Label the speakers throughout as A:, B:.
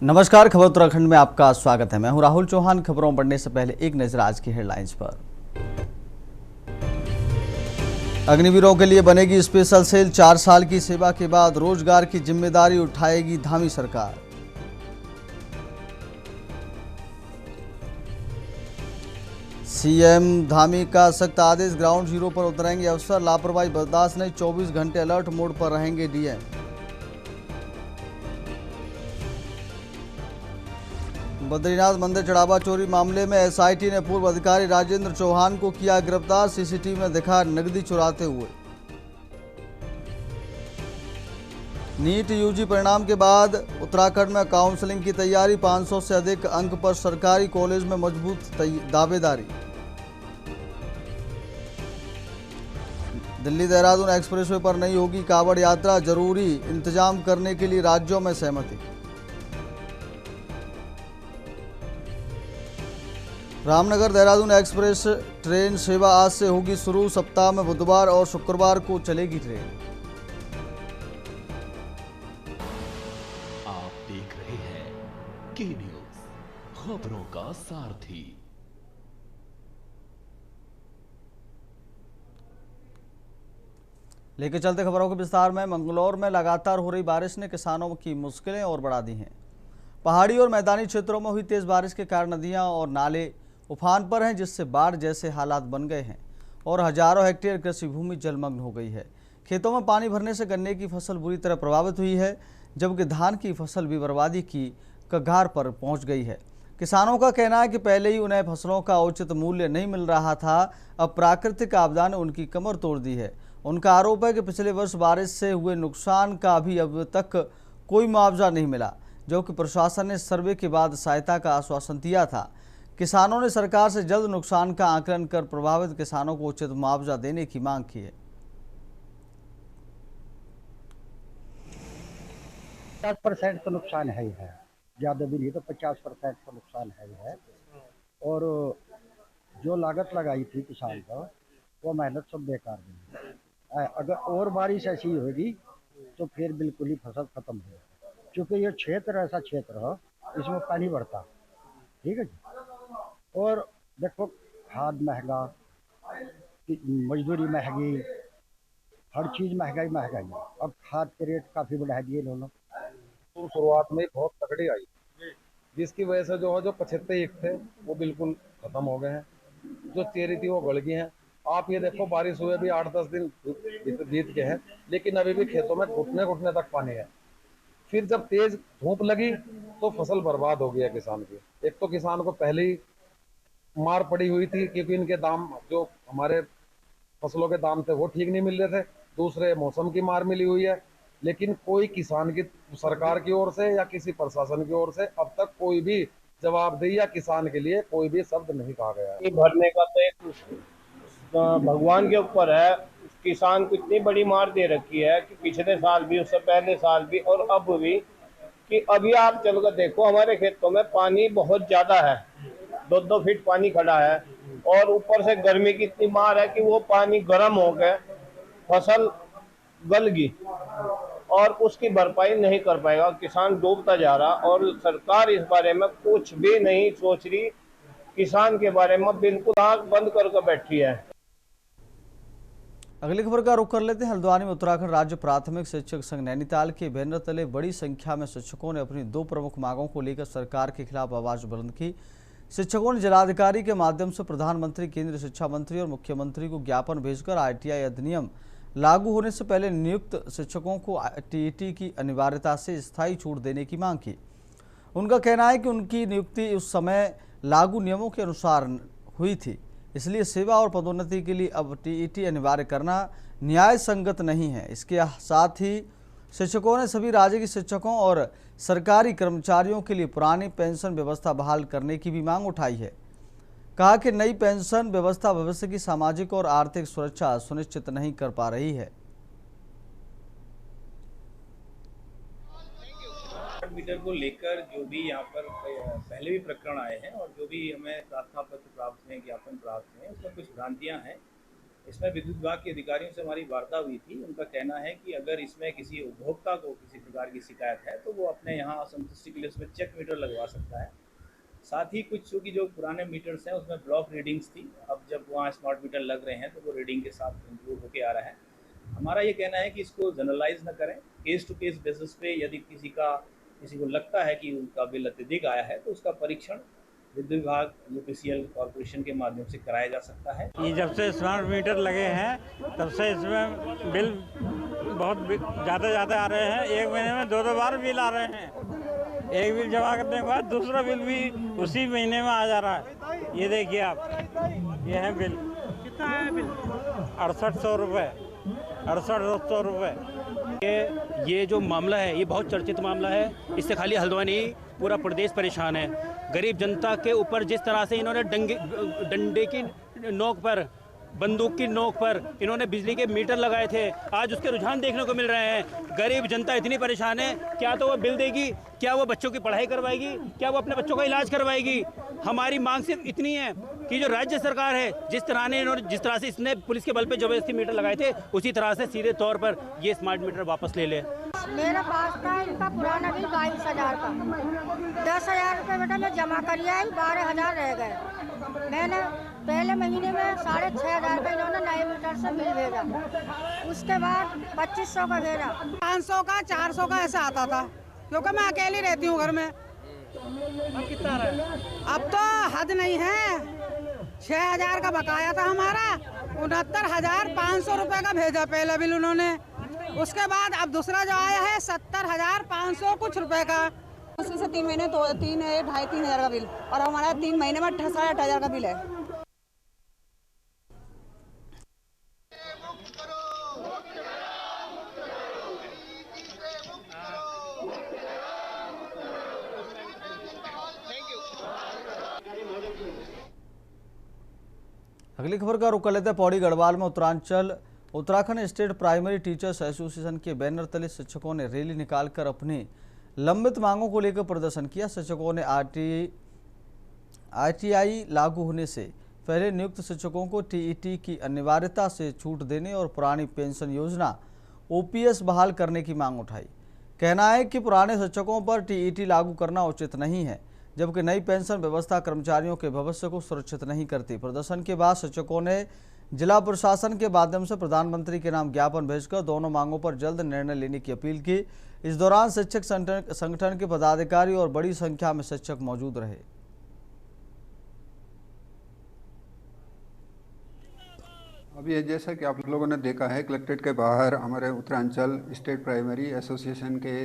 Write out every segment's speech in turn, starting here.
A: नमस्कार, खबर उत्तराखंड में आपका स्वागत है। मैं हूं राहुल चौहान। खबरों बढ़ने से पहले एक नजर आज की हेडलाइंस पर। अग्निवीरों के लिए बनेगी स्पेशल सेल। 4 साल की सेवा के बाद रोजगार की जिम्मेदारी उठाएगी धामी सरकार। सीएम धामी का सख्त आदेश, ग्राउंड जीरो पर उतरेंगे अफसर। लापरवाही बर्दाश्त नहीं, 24 घंटे अलर्ट मोड पर रहेंगे डीएम। बद्रीनाथ मंदिर चढ़ावा चोरी मामले में एसआईटी ने पूर्व अधिकारी राजेंद्र चौहान को किया गिरफ्तार। सीसीटीवी में दिखा नकदी चुराते हुए। नीट यूजी परिणाम के बाद उत्तराखंड में काउंसलिंग की तैयारी। 500 से अधिक अंक पर सरकारी कॉलेज में मजबूत दावेदारी। दिल्ली देहरादून एक्सप्रेसवे पर नहीं होगी कांवड़ यात्रा, जरूरी इंतजाम करने के लिए राज्यों में सहमति। रामनगर देहरादून एक्सप्रेस ट्रेन सेवा आज से होगी शुरू। सप्ताह में बुधवार और शुक्रवार को चलेगी ट्रेन।
B: आप देख रहे हैं के न्यूज, खबरों का सारथी।
A: लेके चलते खबरों के विस्तार में। मंगलौर में लगातार हो रही बारिश ने किसानों की मुश्किलें और बढ़ा दी हैं। पहाड़ी और मैदानी क्षेत्रों में हुई तेज बारिश के कारण नदियां और नाले उफान पर हैं, जिससे बाढ़ जैसे हालात बन गए हैं और हजारों हेक्टेयर कृषि भूमि जलमग्न हो गई है। खेतों में पानी भरने से गन्ने की फसल बुरी तरह प्रभावित हुई है, जबकि धान की फसल भी बर्बादी की कगार पर पहुंच गई है। किसानों का कहना है कि पहले ही उन्हें फसलों का उचित मूल्य नहीं मिल रहा था, अब प्राकृतिक आपदा ने उनकी कमर तोड़ दी है। उनका आरोप है कि पिछले वर्ष बारिश से हुए नुकसान का भी अब तक कोई मुआवजा नहीं मिला, जो कि प्रशासन ने सर्वे के बाद सहायता का आश्वासन दिया था। किसानों ने सरकार से जल्द नुकसान का आकलन कर प्रभावित किसानों को उचित मुआवजा देने की मांग की है।
C: 50% तो नुकसान है ही है, ज़्यादा भी नहीं तो 50% तो नुकसान है ही है। और जो लागत लगाई थी किसान को, वो मेहनत सब बेकार गई। अगर और बारिश ऐसी होगी तो फिर बिल्कुल ही फसल खत्म हो जाएगी, क्योंकि ये क्षेत्र ऐसा क्षेत्र है इसमें पानी बढ़ता। ठीक है जी। और देखो, खाद महंगा, मजदूरी महंगी, हर चीज़ महंगाई महंगाई है। अब खाद के रेट काफ़ी बढ़ा दिए इन्होंने।
D: तो शुरुआत में बहुत तगड़ी आई, जिसकी वजह से जो 75 ईख थे वो बिल्कुल खत्म हो गए हैं। जो चेरी थी वो गल गई हैं। आप ये देखो, बारिश हुए भी 8-10 दिन बीत गए हैं, लेकिन अभी भी खेतों में घुटने घुटने तक पानी है। फिर जब तेज धूप लगी तो फसल बर्बाद हो गई है किसान की। एक तो किसान को पहले ही मार पड़ी हुई थी, क्योंकि इनके दाम, जो हमारे फसलों के दाम थे, वो ठीक नहीं मिल रहे थे। दूसरे मौसम की मार मिली हुई है। लेकिन कोई किसान की, सरकार की ओर से या किसी प्रशासन की ओर से अब तक कोई भी जवाबदेही या किसान के लिए कोई भी शब्द नहीं कहा गया है।
E: भरने का तो एक भगवान के ऊपर है। किसान को इतनी बड़ी मार दे रखी है कि पिछले साल भी, उससे पहले साल भी और अब भी, कि अभी आप चलकर देखो हमारे खेतों में पानी बहुत ज्यादा है। 2-2 फीट पानी खड़ा है और ऊपर से गर्मी की इतनी मार है कि वो पानी गर्म हो गए, फसल गल गई और उसकी भरपाई नहीं कर पाएगा। किसान डूबता जा रहा और सरकार इस बारे में कुछ भी नहीं सोच रही। किसान के बारे में बिल्कुल आंख बंद करके बैठी है।
A: अगली खबर का रुख कर लेते हैं। हल्द्वानी में उत्तराखंड राज्य प्राथमिक शिक्षक संघ नैनीताल के बैनर तले बड़ी संख्या में शिक्षकों ने अपनी 2 प्रमुख मांगों को लेकर सरकार के खिलाफ आवाज बुलंद की। शिक्षकों ने जिलाधिकारी के माध्यम से प्रधानमंत्री, केंद्रीय शिक्षा मंत्री और मुख्यमंत्री को ज्ञापन भेजकर आईटीआई अधिनियम लागू होने से पहले नियुक्त शिक्षकों को टीईटी की अनिवार्यता से स्थायी छूट देने की मांग की। उनका कहना है कि उनकी नियुक्ति उस समय लागू नियमों के अनुसार हुई थी, इसलिए सेवा और पदोन्नति के लिए अब टीईटी अनिवार्य करना न्याय संगत नहीं है। इसके साथ ही शिक्षकों ने सभी राज्य के शिक्षकों और सरकारी कर्मचारियों के लिए पुरानी पेंशन व्यवस्था बहाल करने की भी मांग उठाई है। कहा कि नई पेंशन व्यवस्था भविष्य की सामाजिक और आर्थिक सुरक्षा सुनिश्चित नहीं कर पा रही है।
F: मीटर को लेकर जो भी यहाँ पर पहले भी प्रकरण आए हैं और जो भी हमें प्रार्थना पत्र प्राप्त हैं, ज्ञापन प्राप्त हैं, उसमें कुछ भ्रांतियाँ हैं इसमें विद्युत विभाग के अधिकारियों से हमारी वार्ता हुई थी। उनका कहना है कि अगर इसमें किसी उपभोक्ता को किसी प्रकार की शिकायत है तो वो अपने यहाँ संतुष्टि के लिए उसमें चेक मीटर लगवा सकता है। साथ ही कुछ चूँकि जो पुराने मीटर्स हैं उसमें ब्लॉक रीडिंग्स थी, अब जब वहाँ स्मार्ट मीटर लग रहे हैं तो वो रीडिंग के साथ इंक्लूड होके आ रहा है। हमारा ये कहना है कि इसको जनरलाइज न करें, केस टू केस बेसिस पे यदि किसी को लगता है कि उनका बिल अत्यधिक आया है तो उसका परीक्षण विद्युत विभाग, यूपीसीएल कॉर्पोरेशन के माध्यम से कराया जा सकता है।
G: ये जब से स्मार्ट मीटर लगे हैं तब से इसमें बिल बहुत ज़्यादा आ रहे हैं। एक महीने में 2 बार बिल आ रहे हैं। एक बिल जमा करने के बाद दूसरा बिल भी उसी महीने में आ जा रहा है। ये देखिए आप, ये है बिल। कितना है बिल? 6800 रुपये, 6800 रुपये।
H: ये जो मामला है ये बहुत चर्चित मामला है। इससे खाली हल्द्वानी नहीं, पूरा प्रदेश परेशान है। गरीब जनता के ऊपर जिस तरह से इन्होंने डंडे की नोक पर, बंदूक की नोक पर इन्होंने बिजली के मीटर लगाए थे, आज उसके रुझान देखने को मिल रहे हैं। गरीब जनता इतनी परेशान है, क्या तो वो बिल देगी, क्या वो बच्चों की पढ़ाई करवाएगी, क्या वो अपने बच्चों का इलाज करवाएगी। हमारी मांग सिर्फ इतनी है कि जो राज्य सरकार है जिस तरह से इसने पुलिस के बल पे जबरदस्ती मीटर लगाए थे, उसी तरह से सीधे तौर पर ये स्मार्ट मीटर वापस ले ले।
I: मेरा पास था इनका पुराना बिल 22,000 का। 10,000 रुपये बेटा मैं जमा कर आई, 12,000 रह गए। मैंने पहले महीने में 6,500 का इन्होंने नए मीटर से बिल भेजा, उसके बाद 2,500 का भेजा।
J: 500 का 400 का ऐसा आता था, क्योंकि मैं अकेली रहती हूँ घर में।
G: अब कितना रहा?
J: अब तो हद नहीं है। 6,000 का बकाया था हमारा, 69,500 रुपये का भेजा पहले बिल उन्होंने। उसके बाद अब दूसरा जो आया है 70,500 कुछ रुपए का।
K: उसमें से 3 महीने तो 3,500-3,000 का बिल, और हमारा 3 महीने में 8,500 का बिल है।
A: अगली खबर का रुख कर लेते हैं पौड़ी गढ़वाल में। Uttarakhand state primary teachers association के बैनर तले शिक्षकों ने रैली निकालकर अपनी लंबित मांगों को लेकर प्रदर्शन किया। शिक्षकों ने आरटीआई लागू होने से पहले नियुक्त शिक्षकों को टीईटी की अनिवार्यता से छूट देने और पुरानी पेंशन योजना ओपीएस बहाल करने की मांग उठाई। कहना है कि पुराने शिक्षकों पर टीईटी लागू करना उचित नहीं है, जबकि नई पेंशन व्यवस्था कर्मचारियों के भविष्य को सुरक्षित नहीं करती। प्रदर्शन के बाद शिक्षकों ने जिला प्रशासन के माध्यम से प्रधानमंत्री के नाम ज्ञापन भेजकर दोनों मांगों पर जल्द निर्णय लेने की अपील की। इस दौरान शिक्षक संगठन के पदाधिकारी और बड़ी संख्या में शिक्षक मौजूद रहे।
L: अभी ये जैसा कि आप लोगों ने देखा है, कलेक्ट्रेट के बाहर हमारे उत्तरांचल स्टेट प्राइमरी एसोसिएशन के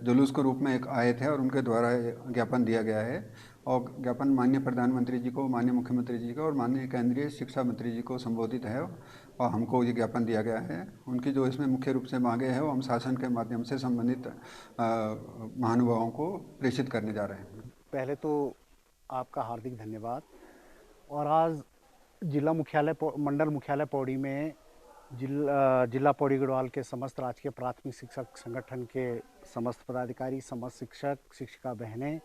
L: जुलूस के रूप में एक आए थे और उनके द्वारा ज्ञापन दिया गया है। और ज्ञापन माननीय प्रधानमंत्री जी को, माननीय मुख्यमंत्री जी को और माननीय केंद्रीय शिक्षा मंत्री जी को संबोधित है और हमको ये ज्ञापन दिया गया है। उनकी जो इसमें मुख्य रूप से मांगे हैं वो हम शासन के माध्यम से संबंधित महानुभावों को प्रेषित करने जा रहे हैं।
M: पहले तो आपका हार्दिक धन्यवाद। और आज जिला मुख्यालय मंडल मुख्यालय पौड़ी में जिला पौड़ी गढ़वाल के समस्त राजकीय प्राथमिक शिक्षक संगठन के समस्त पदाधिकारी, समस्त शिक्षक शिक्षिका बहनें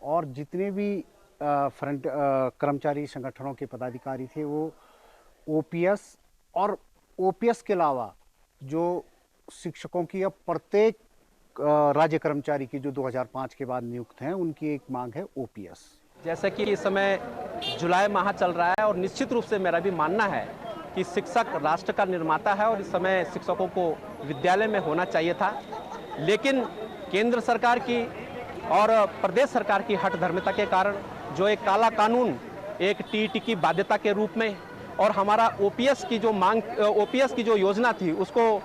M: और जितने भी फ्रंट कर्मचारी संगठनों के पदाधिकारी थे वो ओपीएस और ओपीएस के अलावा जो शिक्षकों की अब प्रत्येक राज्य कर्मचारी की जो 2005 के बाद नियुक्त हैं उनकी एक मांग है ओपीएस।
N: जैसे कि इस समय जुलाई माह चल रहा है और निश्चित रूप से मेरा भी मानना है कि शिक्षक राष्ट्र का निर्माता है और इस समय शिक्षकों को विद्यालय में होना चाहिए था, लेकिन केंद्र सरकार की और प्रदेश सरकार की हठधर्मिता के कारण जो एक काला कानून एक टीईटी की बाध्यता के रूप में और हमारा ओपीएस की जो योजना थी उसको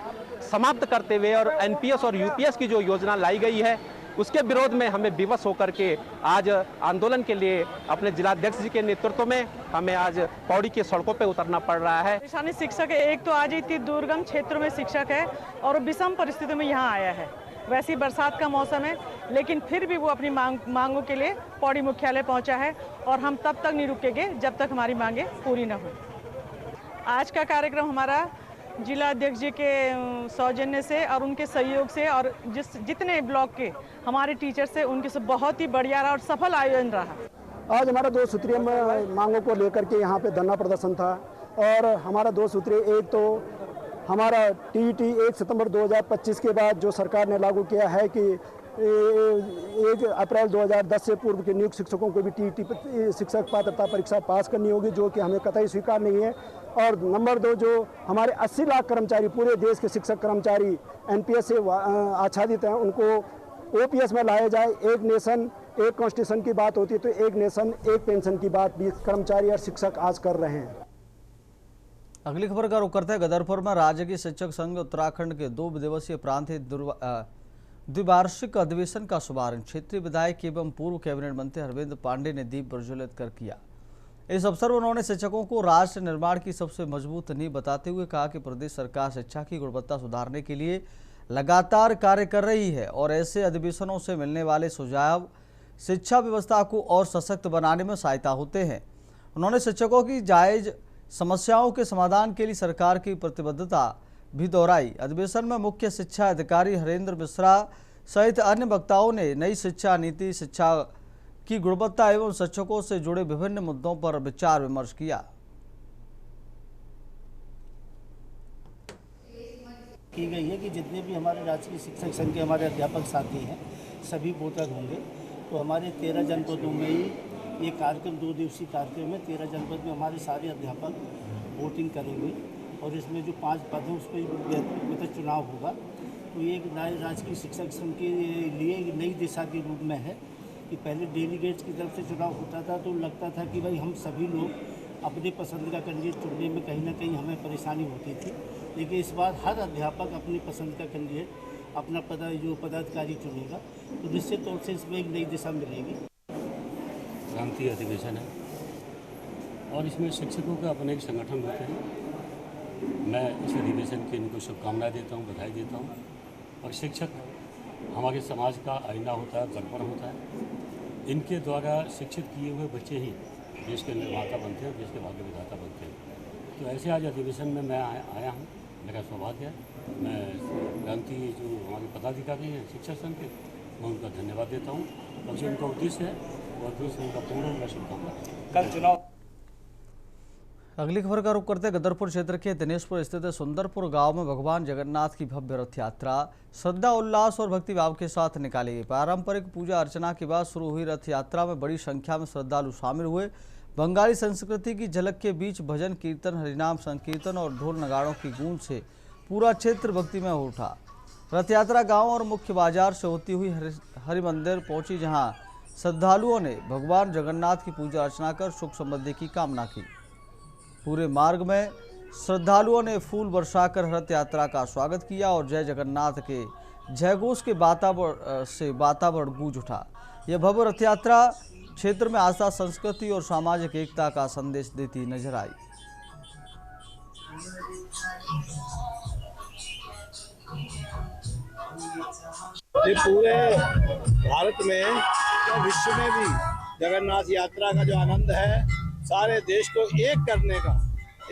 N: समाप्त करते हुए और एनपीएस और यूपीएस की जो योजना लाई गई है उसके विरोध में हमें विवश होकर के आज आंदोलन के लिए अपने जिलाध्यक्ष जी के नेतृत्व में हमें आज पौड़ी के सड़कों पे उतरना पड़ रहा है।
O: किसानी शिक्षक है, एक तो आज इतनी दुर्गम क्षेत्रों में शिक्षक है और विषम परिस्थितियों में यहाँ आया है। वैसी बरसात का मौसम है लेकिन फिर भी वो अपनी मांगों के लिए पौड़ी मुख्यालय पहुँचा है और हम तब तक नहीं रुकेंगे जब तक हमारी मांगे पूरी न हो। आज का कार्यक्रम हमारा जिला अध्यक्ष जी के सौजन्य से और उनके सहयोग से और जितने ब्लॉक के हमारे टीचर से उनके से बहुत ही बढ़िया रहा और सफल आयोजन रहा।
P: आज हमारा 2 सूत्रीय मांगों को लेकर के यहाँ पे धरना प्रदर्शन था और हमारा 2 सूत्री, एक तो हमारा टीईटी 1 सितंबर 2025 के बाद जो सरकार ने लागू किया है कि 1 अप्रैल 2010 से पूर्व के नियुक्त शिक्षकों को भी टीईटी शिक्षक पात्रता परीक्षा पास करनी होगी, जो कि हमें कतई स्वीकार नहीं है। और नंबर 2, जो हमारे 80 लाख कर्मचारी, पूरे देश के शिक्षक कर्मचारी एनपीएस से आच्छादित हैं, उनको ओपीएस में लाया जाए। एक नेशन एक कॉन्स्टिट्यूशन की बात होती है, तो एक नेशन एक पेंशन की बात भी कर्मचारी और शिक्षक आज कर रहे हैं।
A: अगली खबर का रुख करते हैं गदरपुर में राज्य की शिक्षक संघ उत्तराखंड के 2 दिवसीय प्रांतीय द्विवार्षिक अधिवेशन का शुभारंभ क्षेत्रीय विधायक एवं पूर्व कैबिनेट मंत्री हरविंद पांडे ने दीप प्रज्वलित कर किया। इस अवसर पर उन्होंने शिक्षकों को राष्ट्र निर्माण की सबसे मजबूत नींव बताते हुए कहा कि प्रदेश सरकार शिक्षा की गुणवत्ता सुधारने के लिए लगातार कार्य कर रही है और ऐसे अधिवेशनों से मिलने वाले सुझाव शिक्षा व्यवस्था को और सशक्त बनाने में सहायता होते हैं। उन्होंने शिक्षकों की जायज समस्याओं के समाधान के लिए सरकार की प्रतिबद्धता भी दोहराई। अधिवेशन में मुख्य शिक्षा अधिकारी हरेंद्र मिश्रा सहित अन्य वक्ताओं ने नई शिक्षा नीति, शिक्षा की गुणवत्ता एवं शिक्षकों से जुड़े विभिन्न मुद्दों पर विचार विमर्श किया।
Q: की गई है कि जितने भी हमारे राजकीय शिक्षक संघ के हमारे अध्यापक साथी हैं सभी वोटर होंगे। तो हमारे 13 जनपदों में ही ये कार्यक्रम 2 दिवसीय कार्यक्रम है। 13 जनपद में हमारे सारे अध्यापक वोटिंग करेंगे और इसमें जो 5 पद हैं उस पर चुनाव होगा। तो ये एक नए राजकीय शिक्षक संघ के लिए एक नई दिशा के रूप में है कि पहले डेलीगेट्स की तरफ से चुनाव होता था तो लगता था कि भाई हम सभी लोग अपने पसंद का कैंडिडेट चुनने में कहीं ना कहीं हमें परेशानी होती थी, लेकिन इस बार हर अध्यापक अपनी पसंद का कैंडिडेट अपना पदाधिकारी चुनेगा। तो निश्चित तौर से इसमें एक नई दिशा मिलेगी।
R: प्रांतीय अधिवेशन है और इसमें शिक्षकों का अपने एक संगठन होते हैं। मैं इस अधिवेशन की इनको शुभकामनाएं देता हूँ, बधाई देता हूँ। और शिक्षक हमारे समाज का आईना होता है, दर्पण होता है। इनके द्वारा शिक्षित किए हुए बच्चे ही देश के निर्माता बनते हैं, देश के भाग्य विधाता बनते हैं। तो ऐसे आज अधिवेशन में मैं आया हूँ, मेरा सौभाग्य है। मैं प्रांतीय जो हमारे पदाधिकारी हैं शिक्षक संघ के, मैं उनका धन्यवाद देता हूँ और जो उनका उद्देश्य है वो उद्देश्य उनका पूर्ण मैं शुभकामना।
F: कल चुनाव।
A: अगली खबर का रुख करते गदरपुर क्षेत्र के दिनेशपुर स्थित सुंदरपुर गांव में भगवान जगन्नाथ की भव्य रथ यात्रा श्रद्धा, उल्लास और भक्तिभाव के साथ निकाली गई। पारंपरिक पूजा अर्चना के बाद शुरू हुई रथ यात्रा में बड़ी संख्या में श्रद्धालु शामिल हुए। बंगाली संस्कृति की झलक के बीच भजन कीर्तन, हरिनाम संकीर्तन और ढोल नगाड़ों की गूंज से पूरा क्षेत्र भक्तिमय हो उठा। रथ यात्रा गाँव और मुख्य बाजार से होती हुई हरि मंदिर पहुंची, जहाँ श्रद्धालुओं ने भगवान जगन्नाथ की पूजा अर्चना कर सुख समृद्धि की कामना की। पूरे मार्ग में श्रद्धालुओं ने फूल बरसाकर रथ यात्रा का स्वागत किया और जय जगन्नाथ के जयघोष के वातावरण गूंज उठा। यह भव्य रथ यात्रा क्षेत्र में आस्था, संस्कृति और सामाजिक एकता का संदेश देती नजर आई।
E: ये पूरे भारत में या विश्व में भी जगन्नाथ यात्रा का जो आनंद है, सारे देश को एक करने का,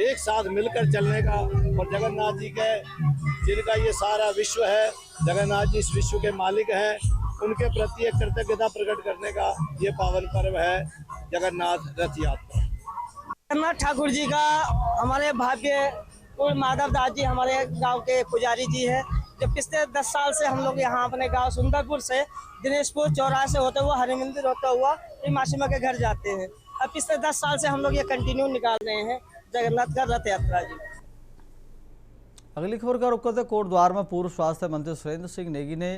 E: एक साथ मिलकर चलने का, और जगन्नाथ जी के जिनका ये सारा विश्व है, जगन्नाथ जी इस विश्व के मालिक हैं, उनके प्रति एक कृतज्ञता प्रकट करने का ये पावन पर्व है जगन्नाथ रथ यात्रा।
S: जगन्नाथ ठाकुर जी का हमारे भाग्य कुल माधव दास जी हमारे गांव के पुजारी जी है। जो पिछले 10 साल से हम लोग यहाँ अपने गांव सुंदरपुर से दिनेशपुर चौराहे से होते हुआ हरि मंदिर होता हुआ मासीमा के घर जाते हैं। अब पिछले 10 साल से हम लोग ये कंटिन्यू निकाल रहे हैं जगन्नाथ का रथ यात्रा जी।
A: अगली खबर का रुख करते कोटद्वार में पूर्व स्वास्थ्य मंत्री सुरेंद्र सिंह नेगी ने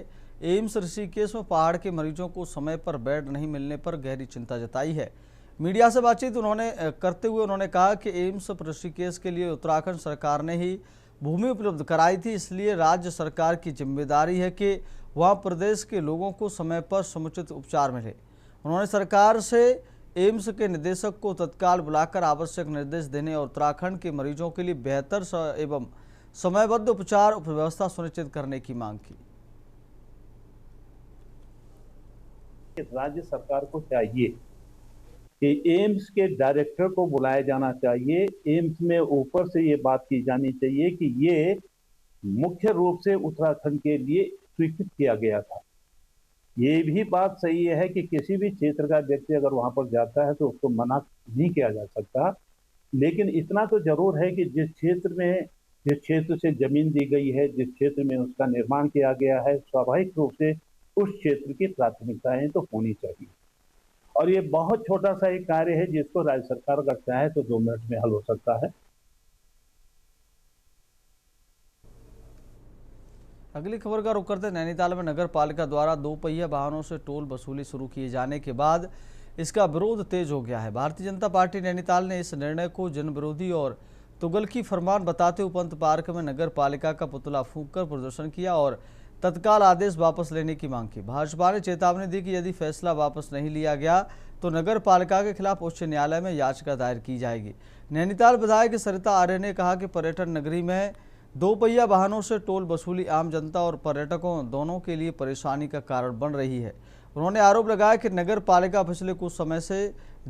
A: एम्स ऋषिकेश में पहाड़ के मरीजों को समय पर बेड नहीं मिलने पर गहरी चिंता जताई है। मीडिया से बातचीत करते हुए उन्होंने कहा कि एम्स ऋषिकेश के लिए उत्तराखंड सरकार ने ही भूमि उपलब्ध कराई थी, इसलिए राज्य सरकार की जिम्मेदारी है कि वहां प्रदेश के लोगों को समय पर समुचित उपचार मिले। उन्होंने सरकार से एम्स के निदेशक को तत्काल बुलाकर आवश्यक निर्देश देने और उत्तराखंड के मरीजों के लिए बेहतर एवं समयबद्ध उपचार व्यवस्था सुनिश्चित करने की मांग की।
T: राज्य सरकार को चाहिए कि एम्स के डायरेक्टर को बुलाया जाना चाहिए। एम्स में ऊपर से ये बात की जानी चाहिए कि ये मुख्य रूप से उत्तराखंड के लिए स्वीकृत किया गया था। ये भी बात सही है कि किसी भी क्षेत्र का व्यक्ति अगर वहां पर जाता है तो उसको मना नहीं किया जा सकता। लेकिन इतना तो जरूर है कि जिस क्षेत्र से जमीन दी गई है, जिस क्षेत्र में उसका निर्माण किया गया है, स्वाभाविक रूप से उस क्षेत्र की प्राथमिकताएं तो होनी चाहिए। और ये बहुत छोटा सा एक कार्य है जिसको राज्य सरकार अगर चाहे तो 2 मिनट में हल हो सकता है।
A: अगली खबर का रुख करते नैनीताल में नगर पालिका द्वारा 2 पहिया वाहनों से टोल वसूली शुरू किए जाने के बाद इसका विरोध तेज हो गया है। भारतीय जनता पार्टी नैनीताल ने इस निर्णय को जन विरोधी और तुगलकी फरमान बताते हुए उपंत पार्क में नगर पालिका का पुतला फूंककर प्रदर्शन किया और तत्काल आदेश वापस लेने की मांग की। भाजपा ने चेतावनी दी कि यदि फैसला वापस नहीं लिया गया तो नगर पालिका के खिलाफ उच्च न्यायालय में याचिका दायर की जाएगी। नैनीताल विधायक सरिता आर्य ने कहा कि पर्यटन नगरी में 2 पहिया वाहनों से टोल वसूली आम जनता और पर्यटकों दोनों के लिए परेशानी का कारण बन रही है। उन्होंने आरोप लगाया कि नगर पालिका पिछले कुछ समय से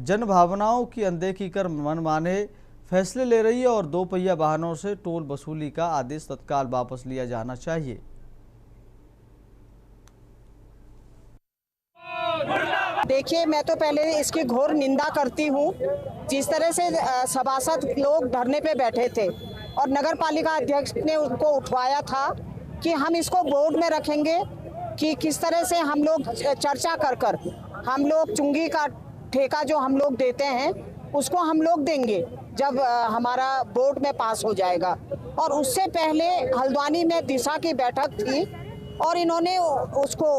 A: जन भावनाओं की अनदेखी कर मनमाने फैसले ले रही है और 2 पहिया वाहनों से टोल वसूली का आदेश तत्काल वापस लिया जाना चाहिए।
K: देखिए, मैं तो पहले इसकी घोर निंदा करती हूँ। जिस तरह से सभासद लोग धरने पे बैठे थे और नगर पालिका अध्यक्ष ने उसको उठवाया था कि हम इसको बोर्ड में रखेंगे कि किस तरह से हम लोग चर्चा कर हम लोग चुंगी का ठेका जो हम लोग देते हैं उसको हम लोग देंगे जब हमारा बोर्ड में पास हो जाएगा। और उससे पहले हल्द्वानी में दिशा की बैठक थी और इन्होंने उसको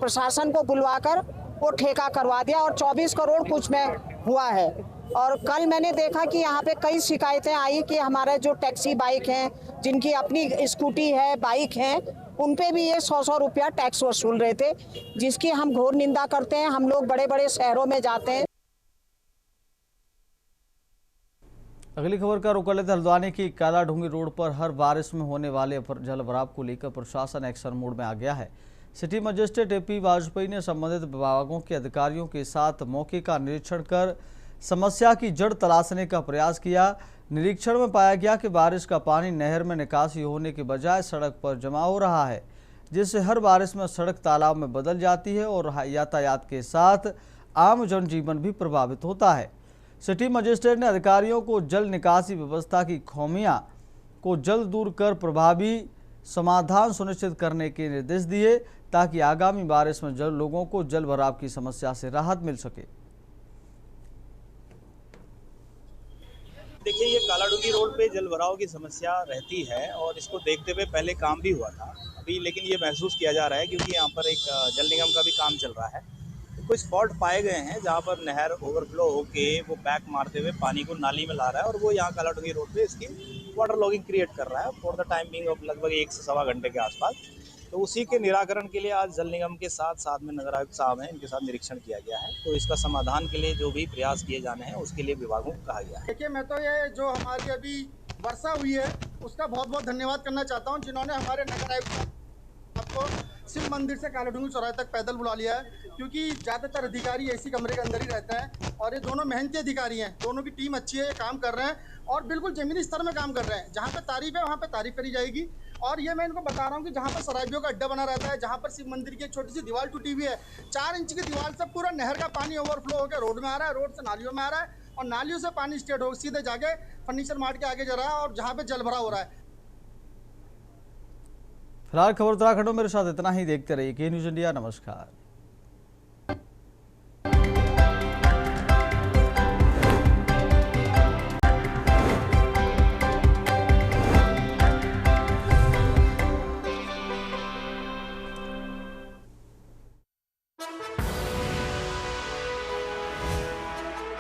K: प्रशासन को बुलवाकर वो ठेका करवा दिया और 24 करोड़ कुछ में हुआ है। और कल मैंने देखा कि यहाँ पे कई शिकायतें आई कि हमारे जो टैक्सी बाइक हैं, जिनकी अपनी स्कूटी है, बाइक हैं, उन पे भी ये 100 रुपया टैक्स वसूल रहे थे, जिसकी हम घोर निंदा करते हैं। हम लोग बड़े बड़े शहरों में जाते हैं।
A: अगली खबर का रुख कर लेते हल्द्वानी की कालाढूंगी रोड पर हर बारिश में होने वाले जल भराव को लेकर प्रशासन एक्शन मोड में आ गया है। सिटी मजिस्ट्रेट AP वाजपेयी ने संबंधित विभागों के अधिकारियों के साथ मौके का निरीक्षण कर समस्या की जड़ तलाशने का प्रयास किया। निरीक्षण में पाया गया कि बारिश का पानी नहर में निकासी होने के बजाय सड़क पर जमा हो रहा है, जिससे हर बारिश में सड़क तालाब में बदल जाती है और यातायात के साथ आम जनजीवन भी प्रभावित होता है। सिटी मजिस्ट्रेट ने अधिकारियों को जल निकासी व्यवस्था की खामियां को जल्द दूर कर प्रभावी समाधान सुनिश्चित करने के निर्देश दिए ताकि आगामी बारिश में लोगों को जल भराव की समस्या से राहत मिल सके।
F: देखिए, ये कालाढूंगी रोड पे जल भराव की समस्या रहती है और इसको देखते हुए पहले काम भी हुआ था अभी, लेकिन ये महसूस किया जा रहा है क्योंकि यहाँ पर एक जल निगम का भी काम चल रहा है। तो कुछ फॉल्ट पाए गए हैं जहाँ पर नहर ओवरफ्लो होके वो बैक मारते हुए पानी को नाली में ला रहा है और वो यहाँ कालाढूंगी रोड पे इसकी वाटर लॉगिंग क्रिएट कर रहा है for the time being of लगभग 1 से सवा घंटे के आसपास। तो उसी के निराकरण के लिए आज जल निगम के साथ में नगर आयुक्त साहब हैं, इनके साथ निरीक्षण किया गया है। तो इसका समाधान के लिए जो भी प्रयास किए जाने हैं उसके लिए विभागों को कहा गया है।
U: देखिए, मैं तो ये जो हमारी अभी वर्षा हुई है उसका बहुत बहुत धन्यवाद करना चाहता हूँ, जिन्होंने हमारे नगर आयुक्त आपको शिव मंदिर से कालाढूंगी चौराहे तक पैदल बुला लिया है, क्योंकि ज़्यादातर अधिकारी ऐसी कमरे के अंदर ही रहते हैं और ये दोनों मेहनती अधिकारी हैं। दोनों की टीम अच्छी है, ये काम कर रहे हैं और बिल्कुल ज़मीनी स्तर में काम कर रहे हैं। जहाँ पे तारीफ है वहाँ पे तारीफ करी जाएगी। और ये मैं इनको बता रहा हूँ कि जहाँ पर शराबियों का अड्डा बना रहता है, जहाँ पर शिव मंदिर की एक छोटी सी दीवार टूटी हुई है, 4 इंच की दीवार से पूरा नहर का पानी ओवरफ्लो होकर रोड में आ रहा है, रोड से नालियों में आ रहा है और नालियों से पानी स्टेट हो सीधे जाके फर्नीचर मार्ट के आगे जा रहा है और जहाँ पे जल भरा हो रहा है।
A: फिलहाल खबर उत्तराखंड में मेरे साथ इतना ही। देखते रहिए के न्यूज़ इंडिया। नमस्कार।